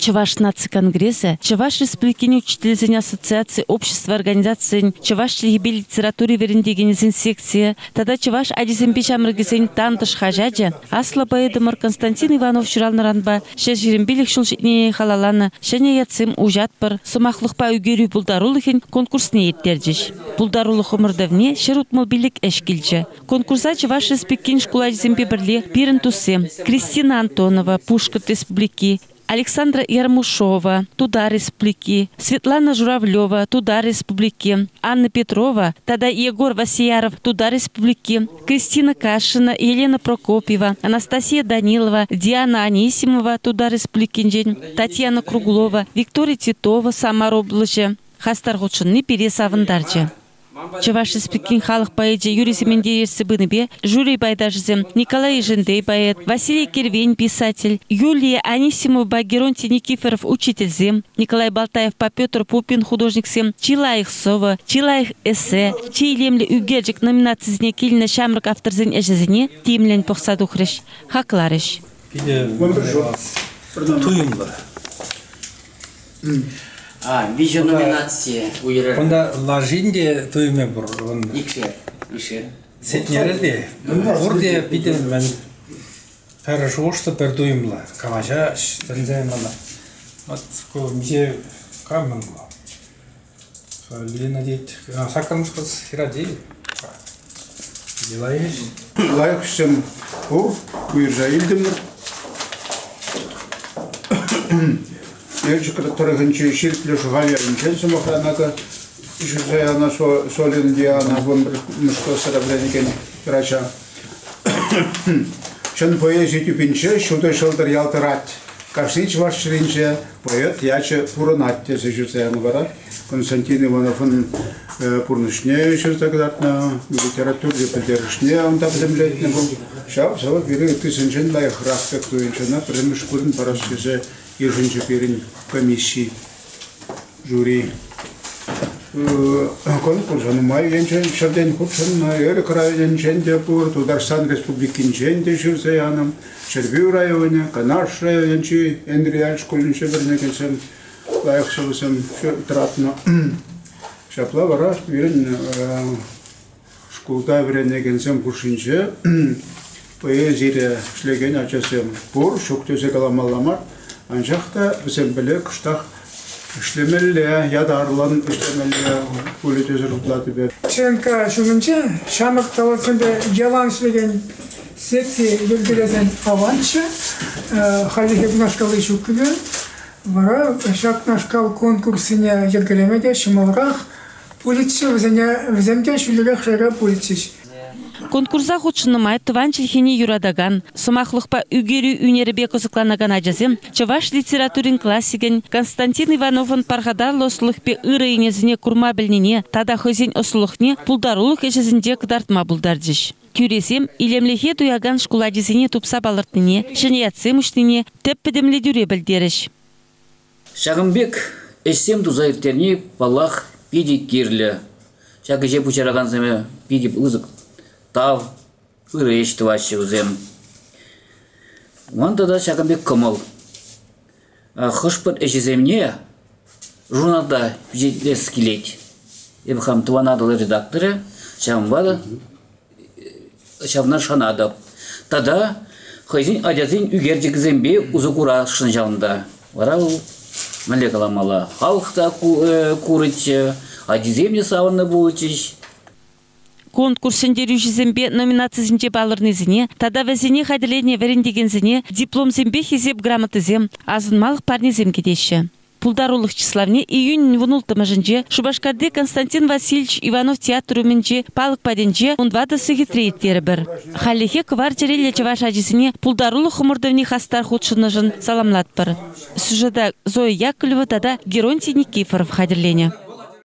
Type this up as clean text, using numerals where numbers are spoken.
Чуваш наци-конгресса, Чуваш республикин учительзин ассоциации общества организаций, Чуваш лигибе литературе верендегенезин секция, тогда Чуваш адизин печамрыгезин тантыш хажаджа, асла поэдымыр Константин Иванов шуралныранба, шежиренбелик шулшитне халаланы, шене яцим ужатпыр, сумахлықпа үгерю булдарулыхин конкурсне еттерджиш. Булдарулых умырдавне шерутмобилик эшкилджа. Конкурса Чуваш республикин школадизин пебірле пирен тусе, Кристина Антонова, Пушкарь республики, Александра Ярмушова, Туда республики, Светлана Журавлева, Туда республики, Анна Петрова, тогда Егор Васияров, Туда республики, Кристина Кашина, Елена Прокопьева, Анастасия Данилова, Диана Анисимова, Туда республики, Татьяна Круглова, Виктория Титова, Самар области, Хастар Гучынны пересавындарчы. Чуваш республикин халық поэджи Юрий Семендерерсы быныбе, Жюрий Байдажзем, Николай Жендей поэт, Василий Кервень писатель, Юлия Анисимова, Геронтий Никифоров учительзем, Николай Балтаев, Петр Пупин художниксем, Чилаих Сова, Чилаих эссе, Чилемли Үгерджик номинациясіне келіні шамрық авторзен әжізіне тиімлен поқсадухрыш, хақларыш. Вижу номинации. Онда лажинде туйме бур. Икше. Сетнерде. Урде биден мен хорошо что пердуемла. Камажа штенземала. Вот ко миже камен. Лена дит. Сакамшкос хиради. Делаешь? Лайкшем о уезжаем. Ельчик, который гончий щит лишь галя инченсом охранака, еще же она солен диана вон мужской серебряникен врача. Шен поезжить у пинче, шутой шелтер ялтерат. Кашнич ваш шринче поэт, яче пуронатте сежуцеем гора. Константин Иванов он пурнышне еще тогда на литературе поддержне, он там землять не был. Шав, савак вери тысячен лайх распек туинчена, прямо шкурен парашкизе. Еженче перен комиссии жюри конкурс он май янчен шаден курсын на ер край янчен депур Тударстан республики янчен дежурзаянам Чербю районе Канаш райончи Эндриаль школьный шебернекенсем лайхсовсем тратно шапла вара верен школда вернекенсем курсинче поэзия шлеген ачасем пур шуктөзе каламаламар Анжақта бізден біле күштақ ішлемелі, ядарлан ішлемелі көлет өзір ұтлады бер. Ченка шумынче, шамық таласында ялан шлеген секция елгелезен аванчы, халихе бұнашқалы шүкілі, вара шақнашқал конкурсыне елгелемеде шымалғақ полиция віземде шүлігіқ жайға полиция. Конкурса худшынымай Тыванчылхини юрадаган, сумахлықпа үгері үнеребе козықланаган ажазем, Чуваш литературин классиген Константин Ивановын пархадар лосылықпе ыры инезіне курма білнене, тада хозен осылықне пулдарулық ежізінде кыдартма бұлдардыш. Күресем, илемлехе дуяган шкуладезіне тупса балыртыне, шынеятсем үштіне теппедемле дүре білдеріш. Шағымбек, эссем тузайыртерне балақ педик керлі. Шағы жеп учараған зәме педик ұзық. Тав, ырыш твачы үзем. Ванда да Шағымбек кымыл. Хышпыт әжіземне журналда жетлес келет. Ебхам туанадылы редакторы, Шағымбады, Шағымнан шанадып. Тада хайзин адязин үгердік зембе ұзы құра шын жалында. Варау мәле каламала. Халықта курычы, адяземне саванны болычыш. Конкурсында рюжизембе номинациясынче балырнызыне, тада вәзіне хадилене верендегензіне диплом зембе хизеп грамотызем, азынмалық парнезем кедеші. Пулдарулық числавне июнь вунултымыжынче Шубашкарде Константин Васильевич Иванов театрумынче палық паденче ундвады сығытрейттері бір. Халихе квар жерелі Чуваш ажисіне пулдарулық хумырдывне хастар худшыныжын саламлат бір. Сюжета Зоя Яковлева тада Геронтий Никифоров хадирлене.